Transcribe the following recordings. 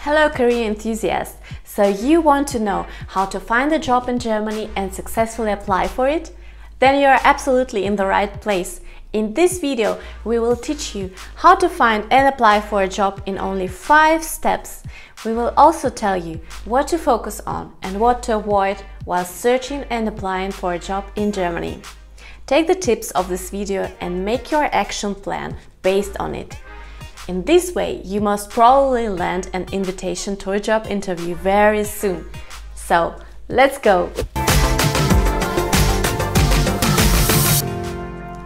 Hello career enthusiasts! So you want to know how to find a job in Germany and successfully apply for it? Then you are absolutely in the right place. In this video, we will teach you how to find and apply for a job in only 5 steps. We will also tell you what to focus on and what to avoid while searching and applying for a job in Germany. Take the tips of this video and make your action plan based on it. In this way, you must probably land an invitation to a job interview very soon. So, let's go!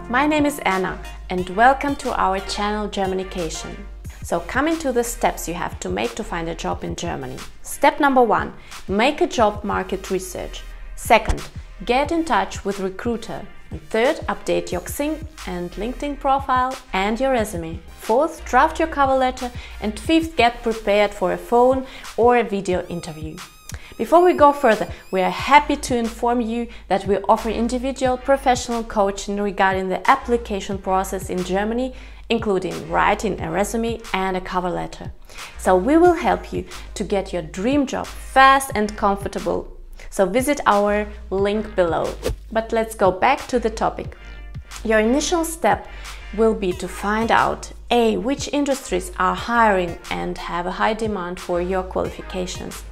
My name is Anna and welcome to our channel GermanyCation. So, coming to the steps you have to make to find a job in Germany. Step number 1. Make a job market research. Second, get in touch with recruiter. And third, update your Xing and LinkedIn profile and your resume. Fourth, draft your cover letter. And fifth, get prepared for a phone or a video interview. Before we go further, we are happy to inform you that we offer individual professional coaching regarding the application process in Germany, including writing a resume and a cover letter. So we will help you to get your dream job fast and comfortable. So visit our link below. But let's go back to the topic. Your initial step will be to find out A. Which industries are hiring and have a high demand for your qualifications.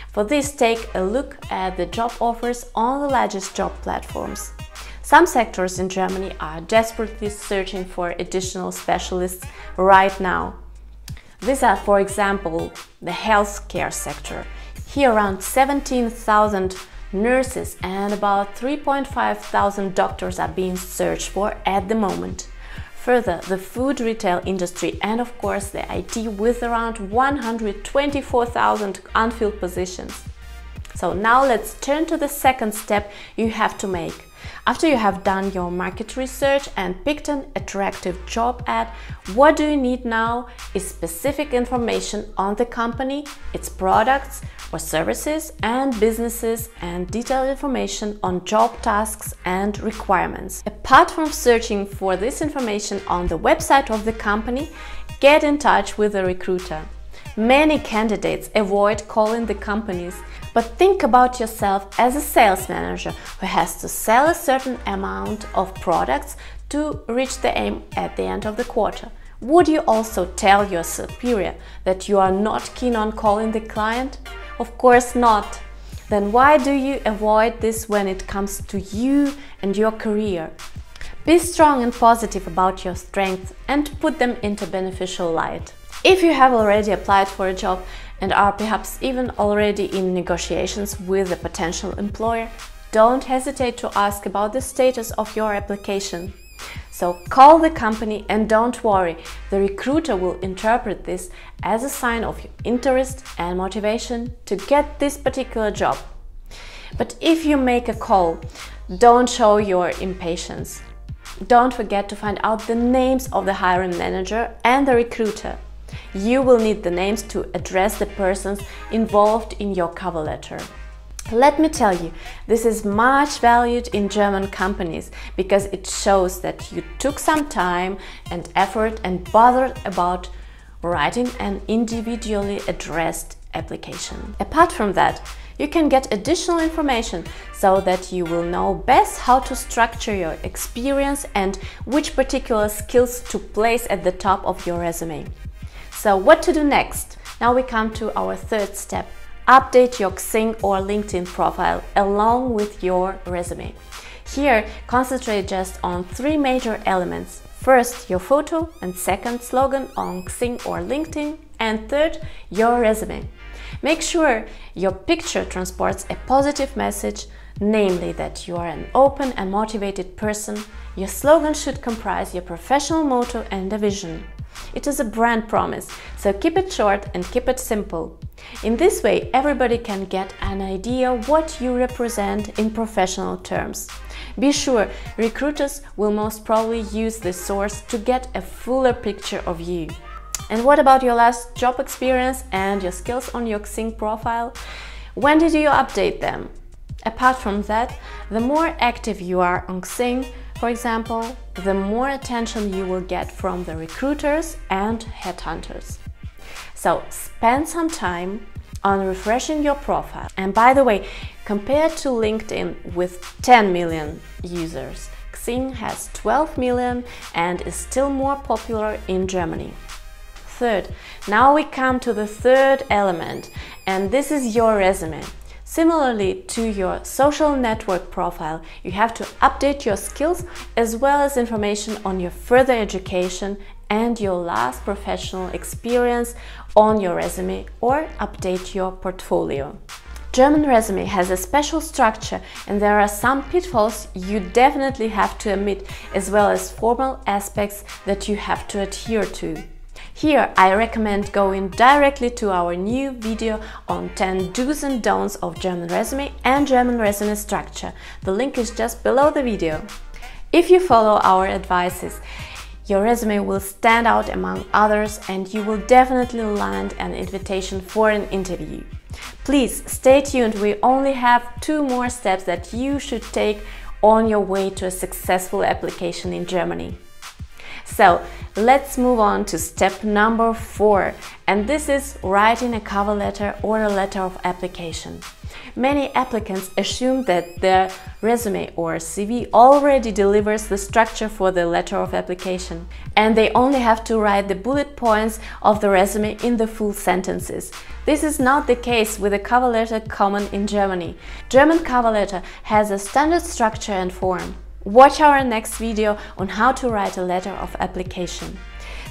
For this, take a look at the job offers on the largest job platforms. Some sectors in Germany are desperately searching for additional specialists right now. These are, for example, the healthcare sector. Here around 17,000 nurses and about 3,500 doctors are being searched for at the moment. Further, the food retail industry and of course the IT with around 124,000 unfilled positions. So now let's turn to the second step you have to make. After you have done your market research and picked an attractive job ad, what do you need now is specific information on the company, its products or services and businesses, and detailed information on job tasks and requirements. Apart from searching for this information on the website of the company, get in touch with a recruiter. Many candidates avoid calling the companies, but think about yourself as a sales manager who has to sell a certain amount of products to reach the aim at the end of the quarter. Would you also tell your superior that you are not keen on calling the client? Of course not. Then why do you avoid this when it comes to you and your career? Be strong and positive about your strengths and put them into beneficial light. If you have already applied for a job and are perhaps even already in negotiations with a potential employer, don't hesitate to ask about the status of your application. So call the company and don't worry, the recruiter will interpret this as a sign of your interest and motivation to get this particular job. But if you make a call, don't show your impatience. Don't forget to find out the names of the hiring manager and the recruiter. You will need the names to address the persons involved in your cover letter. Let me tell you, this is much valued in German companies because it shows that you took some time and effort and bothered about writing an individually addressed application. Apart from that, you can get additional information so that you will know best how to structure your experience and which particular skills to place at the top of your resume. So what to do next? Now we come to our third step. Update your Xing or LinkedIn profile along with your resume. Here, concentrate just on 3 major elements. First, your photo, and second, slogan on Xing or LinkedIn, and third, your resume. Make sure your picture transports a positive message, namely that you are an open and motivated person. Your slogan should comprise your professional motto and a vision. It is a brand promise, so keep it short and keep it simple. In this way, everybody can get an idea what you represent in professional terms. Be sure, recruiters will most probably use this source to get a fuller picture of you. And what about your last job experience and your skills on your Xing profile? When did you update them? Apart from that, the more active you are on Xing, for example, the more attention you will get from the recruiters and headhunters. So spend some time on refreshing your profile. And by the way, compared to LinkedIn with 10 million users, Xing has 12 million and is still more popular in Germany. Third, now we come to the third element, and this is your resume. Similarly to your social network profile, you have to update your skills as well as information on your further education and your last professional experience on your resume, or update your portfolio. German resume has a special structure and there are some pitfalls you definitely have to omit, as well as formal aspects that you have to adhere to. Here I recommend going directly to our new video on 10 do's and don'ts of German resume and German resume structure. The link is just below the video. If you follow our advices, your resume will stand out among others and you will definitely land an invitation for an interview. Please stay tuned, we only have 2 more steps that you should take on your way to a successful application in Germany. So let's move on to step number 4, and this is writing a cover letter or a letter of application. Many applicants assume that their resume or CV already delivers the structure for the letter of application, and they only have to write the bullet points of the resume in the full sentences. This is not the case with a cover letter common in Germany. German cover letter has a standard structure and form. Watch our next video on how to write a letter of application.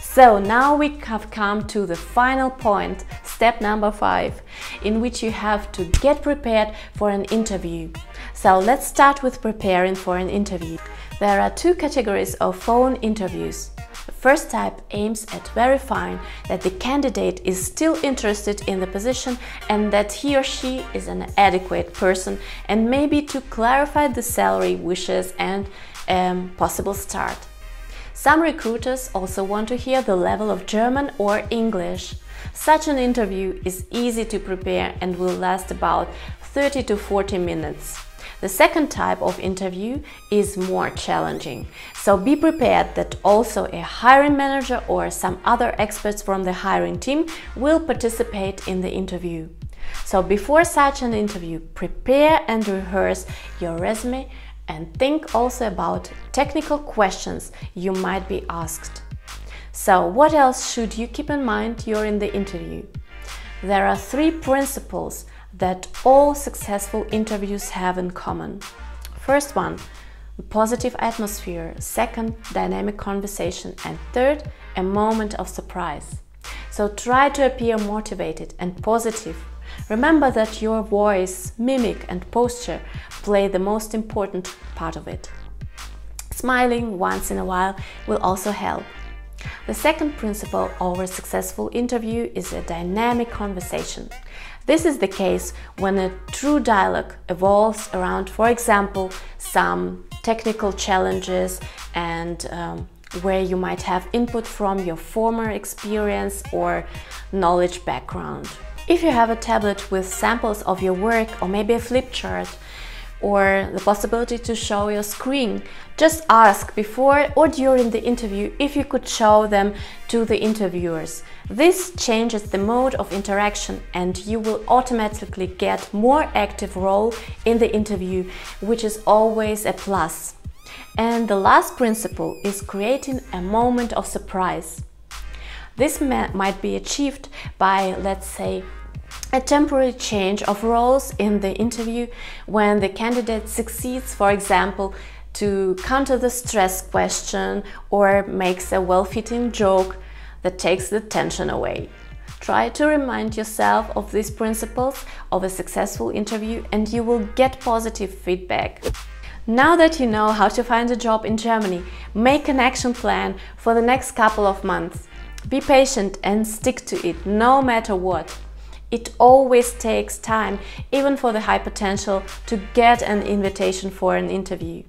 So now we have come to the final point, step number 5, in which you have to get prepared for an interview. So let's start with preparing for an interview. There are 2 categories of phone interviews. The first type aims at verifying that the candidate is still interested in the position and that he or she is an adequate person, and maybe to clarify the salary, wishes and possible start. Some recruiters also want to hear the level of German or English. Such an interview is easy to prepare and will last about 30 to 40 minutes. The second type of interview is more challenging, so be prepared that also a hiring manager or some other experts from the hiring team will participate in the interview. So before such an interview, prepare and rehearse your resume and think also about technical questions you might be asked. So what else should you keep in mind during the interview? There are 3 principles that all successful interviews have in common. First one, positive atmosphere. Second, dynamic conversation. And third, a moment of surprise. So try to appear motivated and positive. Remember that your voice, mimic and posture play the most important part of it. Smiling once in a while will also help. The second principle of a successful interview is a dynamic conversation. This is the case when a true dialogue evolves around, for example, some technical challenges and where you might have input from your former experience or knowledge background. If you have a tablet with samples of your work or maybe a flip chart or the possibility to show your screen, just ask before or during the interview if you could show them to the interviewers. This changes the mode of interaction and you will automatically get more active role in the interview, which is always a plus. And the last principle is creating a moment of surprise. This might be achieved by, let's say, a temporary change of roles in the interview when the candidate succeeds, for example, to counter the stress question or makes a well-fitting joke that takes the tension away. Try to remind yourself of these principles of a successful interview and you will get positive feedback. Now that you know how to find a job in Germany, make an action plan for the next couple of months. Be patient and stick to it, no matter what. It always takes time, even for the high potential, to get an invitation for an interview.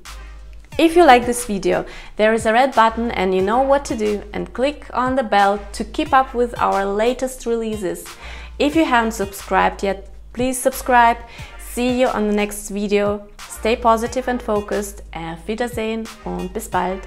If you like this video, there is a red button and you know what to do, and click on the bell to keep up with our latest releases. If you haven't subscribed yet, please subscribe. See you on the next video. Stay positive and focused. Auf Wiedersehen und bis bald.